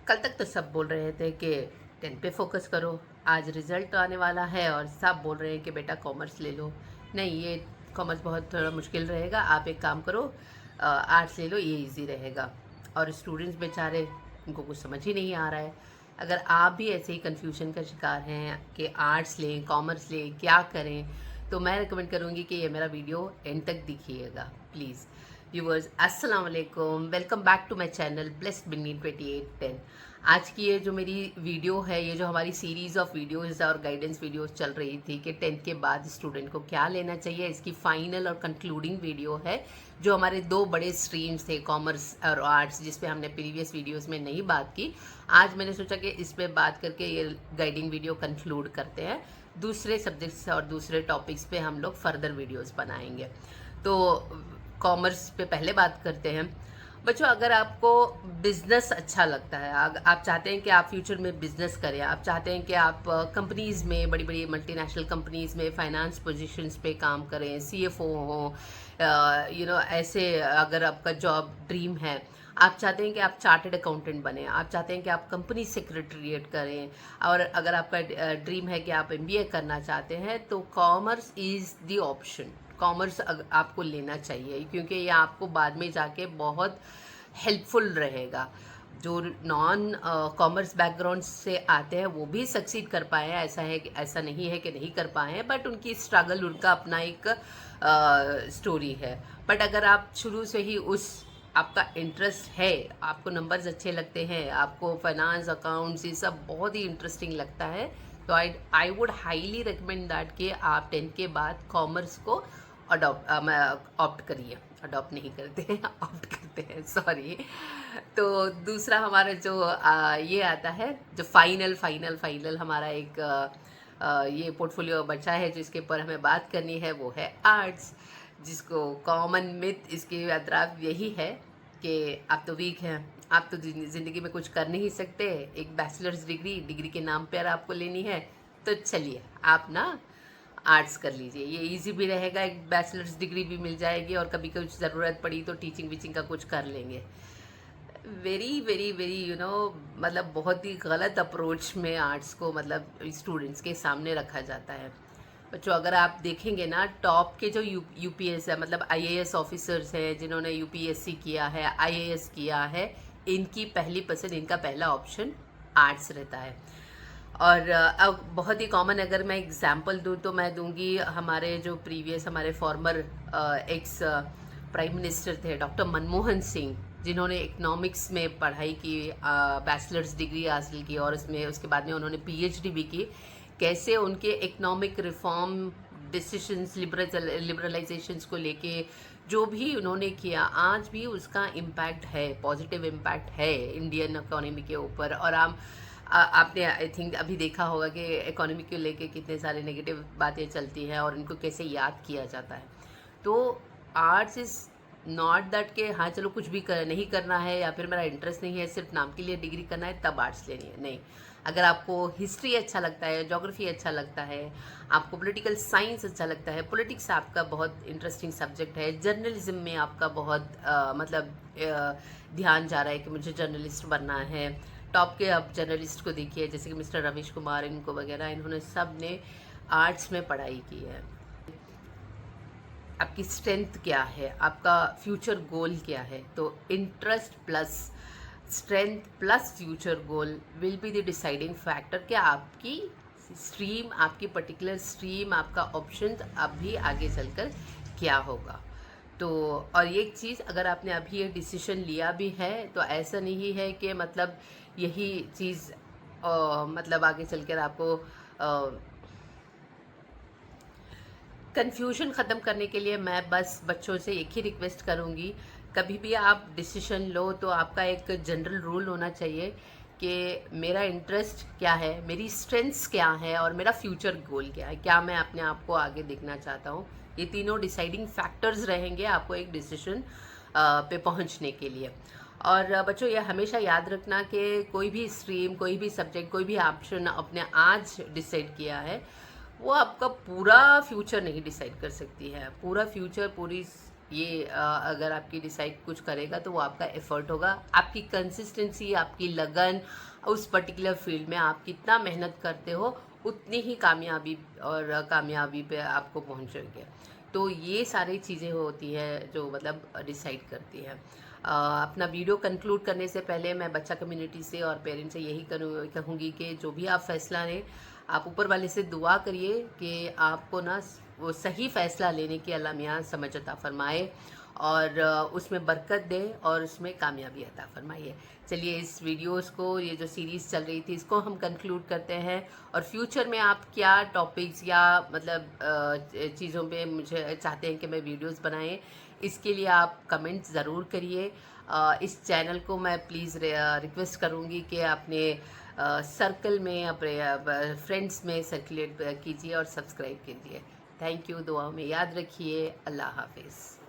कल तक तो सब बोल रहे थे कि 10 पे फोकस करो, आज रिजल्ट आने वाला है और सब बोल रहे हैं कि बेटा कॉमर्स ले लो। नहीं, ये कॉमर्स बहुत थोड़ा मुश्किल रहेगा, आप एक काम करो, आर्ट्स ले लो, ये इजी रहेगा। और स्टूडेंट्स बेचारे, उनको कुछ समझ ही नहीं आ रहा है। अगर आप भी ऐसे ही कन्फ्यूजन का शिकार हैं कि आर्ट्स लें, कॉमर्स लें, क्या करें, तो मैं रिकमेंड करूँगी कि ये मेरा वीडियो एंड तक देखिएगा प्लीज़। व्यूवर्स, अस्सलाम वालेकुम, welcome back to my channel blessed Binny 2810। आज की ये जो मेरी वीडियो है, ये जो हमारी सीरीज़ ऑफ वीडियोस और गाइडेंस वीडियोस चल रही थी कि 10th के बाद स्टूडेंट को क्या लेना चाहिए, इसकी फाइनल और कंक्लूडिंग वीडियो है। जो हमारे दो बड़े स्ट्रीम्स थे, कॉमर्स और आर्ट्स, जिस पे हमने प्रीवियस वीडियोस में नहीं बात की, आज मैंने सोचा कि इस पे बात करके ये गाइडिंग वीडियो कंक्लूड करते हैं। दूसरे सब्जेक्ट्स और दूसरे टॉपिक्स पे हम लोग फर्दर वीडियोस बनाएंगे। तो कॉमर्स पे पहले बात करते हैं। बच्चों, अगर आपको बिजनेस अच्छा लगता है, आप चाहते हैं कि आप फ्यूचर में बिजनेस करें, आप चाहते हैं कि आप कंपनीज़ में, बड़ी बड़ी मल्टीनेशनल कंपनीज़ में फाइनेंस पोजीशंस पे काम करें, सीएफओ हो, ऐसे अगर आपका जॉब ड्रीम है, आप चाहते हैं कि आप चार्टर्ड अकाउंटेंट बने, आप चाहते हैं कि आप कंपनी सेक्रेटरीट करें, और अगर आपका ड्रीम है कि आप एमबीए करना चाहते हैं, तो commerce is the option. Commerce आपको लेना चाहिए, क्योंकि ये आपको बाद में जाके बहुत हेल्पफुल रहेगा। जो नॉन कॉमर्स बैकग्राउंड से आते हैं वो भी सक्सीड कर पाए हैं, ऐसा है कि ऐसा नहीं है कि नहीं कर पाए हैं, बट उनकी स्ट्रगल, उनका अपना एक स्टोरी है। बट अगर आप शुरू से ही आपका इंटरेस्ट है, आपको नंबर्स अच्छे लगते हैं, आपको फाइनेंस, अकाउंट्स, ये सब बहुत ही इंटरेस्टिंग लगता है, तो I would highly recommend that कि आप 10 के बाद कॉमर्स को ऑप्ट करिए। अडॉप्ट नहीं करते हैं, ऑप्ट करते हैं, सॉरी। तो दूसरा हमारा जो ये आता है, जो फाइनल फाइनल फाइनल हमारा एक ये पोर्टफोलियो बचा है जिसके ऊपर हमें बात करनी है, वो है आर्ट्स। जिसको कॉमन मिथ इसके अतराफ यही है कि आप तो वीक हैं, आप तो ज़िंदगी में कुछ कर नहीं सकते, एक बैचलर्स डिग्री के नाम पर आपको लेनी है, तो चलिए आप ना आर्ट्स कर लीजिए, ये इजी भी रहेगा, एक बैचलर्स डिग्री भी मिल जाएगी, और कभी कुछ ज़रूरत पड़ी तो टीचिंग वीचिंग का कुछ कर लेंगे। वेरी वेरी वेरी मतलब बहुत ही गलत अप्रोच में आर्ट्स को मतलब स्टूडेंट्स के सामने रखा जाता है। बच्चों, अगर आप देखेंगे ना, टॉप के जो यूपीएस है, मतलब आईएएस ऑफिसर्स हैं, जिन्होंने यूपीएससी किया है, आईएएस किया है, इनकी पहली पसंद, इनका पहला ऑप्शन आर्ट्स रहता है। और अब बहुत ही कॉमन अगर मैं एग्जांपल दूं, तो मैं दूंगी हमारे जो प्रीवियस, हमारे फॉर्मर एक्स प्राइम मिनिस्टर थे, डॉक्टर मनमोहन सिंह, जिन्होंने इकोनॉमिक्स में पढ़ाई की, बैचलर्स डिग्री हासिल की, और उसके बाद में उन्होंने पीएचडी भी की। कैसे उनके इकोनॉमिक रिफॉर्म डिसीशंस, लिबरलाइजेशंस को लेके जो भी उन्होंने किया, आज भी उसका इम्पैक्ट है, पॉजिटिव इम्पैक्ट है इंडियन इकोनॉमी के ऊपर। और आपने आई थिंक अभी देखा होगा कि इकोनॉमी को लेके कितने सारे नेगेटिव बातें चलती हैं और इनको कैसे याद किया जाता है। तो आर्ट्स इज़ नॉट दैट कि हाँ चलो कुछ भी नहीं करना है, या फिर मेरा इंटरेस्ट नहीं है, सिर्फ नाम के लिए डिग्री करना है तब आर्ट्स लेनी है, नहीं। अगर आपको हिस्ट्री अच्छा लगता है, ज्योग्राफी अच्छा लगता है, आपको पॉलिटिकल साइंस अच्छा लगता है, पॉलिटिक्स आपका बहुत इंटरेस्टिंग सब्जेक्ट है, जर्नलिज्म में आपका बहुत ध्यान जा रहा है कि मुझे जर्नलिस्ट बनना है, टॉप के आप जर्नलिस्ट को देखिए, जैसे कि मिस्टर रवीश कुमार, इनको वगैरह, इन्होंने सब ने आर्ट्स में पढ़ाई की है। आपकी स्ट्रेंथ क्या है, आपका फ्यूचर गोल क्या है, तो interest plus strength plus future goal will be the deciding factor कि आपकी स्ट्रीम, आपकी पर्टिकुलर स्ट्रीम, आपका ऑप्शन अभी आगे चलकर क्या होगा। तो और ये एक चीज़, अगर आपने अभी ये डिसीजन लिया भी है, तो ऐसा नहीं है कि मतलब यही चीज़ मतलब आगे चलकर आपको कन्फ्यूजन ख़त्म करने के लिए मैं बस बच्चों से एक ही रिक्वेस्ट करूँगी, कभी भी आप डिसीजन लो तो आपका एक जनरल रूल होना चाहिए कि मेरा इंटरेस्ट क्या है, मेरी स्ट्रेंथ्स क्या है, और मेरा फ्यूचर गोल क्या है, क्या मैं अपने आप को आगे देखना चाहता हूँ। ये तीनों डिसाइडिंग फैक्टर्स रहेंगे आपको एक डिसीजन पे पहुँचने के लिए। और बच्चों, ये हमेशा याद रखना कि कोई भी स्ट्रीम, कोई भी सब्जेक्ट, कोई भी ऑप्शन अपने आज डिसाइड किया है, वो आपका पूरा फ्यूचर नहीं डिसाइड कर सकती है। पूरा फ्यूचर, पूरी ये अगर आपकी डिसाइड कुछ करेगा तो वो आपका एफर्ट होगा, आपकी कंसिस्टेंसी, आपकी लगन, उस पर्टिकुलर फील्ड में आप कितना मेहनत करते हो उतनी ही कामयाबी पे आपको पहुंचोगे। तो ये सारी चीज़ें होती है जो मतलब डिसाइड करती है। अपना वीडियो कंक्लूड करने से पहले मैं बच्चा कम्युनिटी से और पेरेंट्स से यही कहूँगी कि जो भी आप फैसला लें, आप ऊपर वाले से दुआ करिए कि आपको ना वो सही फ़ैसला लेने की अल्लाह मियाँ समझ अता फ़रमाए और उसमें बरकत दे और उसमें कामयाबी अता फ़रमाइए। चलिए इस वीडियोस को, ये जो सीरीज़ चल रही थी, इसको हम कंक्लूड करते हैं। और फ्यूचर में आप क्या टॉपिक्स या मतलब चीज़ों पे मुझे चाहते हैं कि मैं वीडियोस बनाएं, इसके लिए आप कमेंट ज़रूर करिए। इस चैनल को मैं प्लीज़ रिक्वेस्ट करूँगी कि अपने सर्कल में, अपने फ्रेंड्स में सर्कुलेट कीजिए और सब्सक्राइब कीजिए। Thank you. दुआ में याद रखिए। अल्लाह हाफिज़।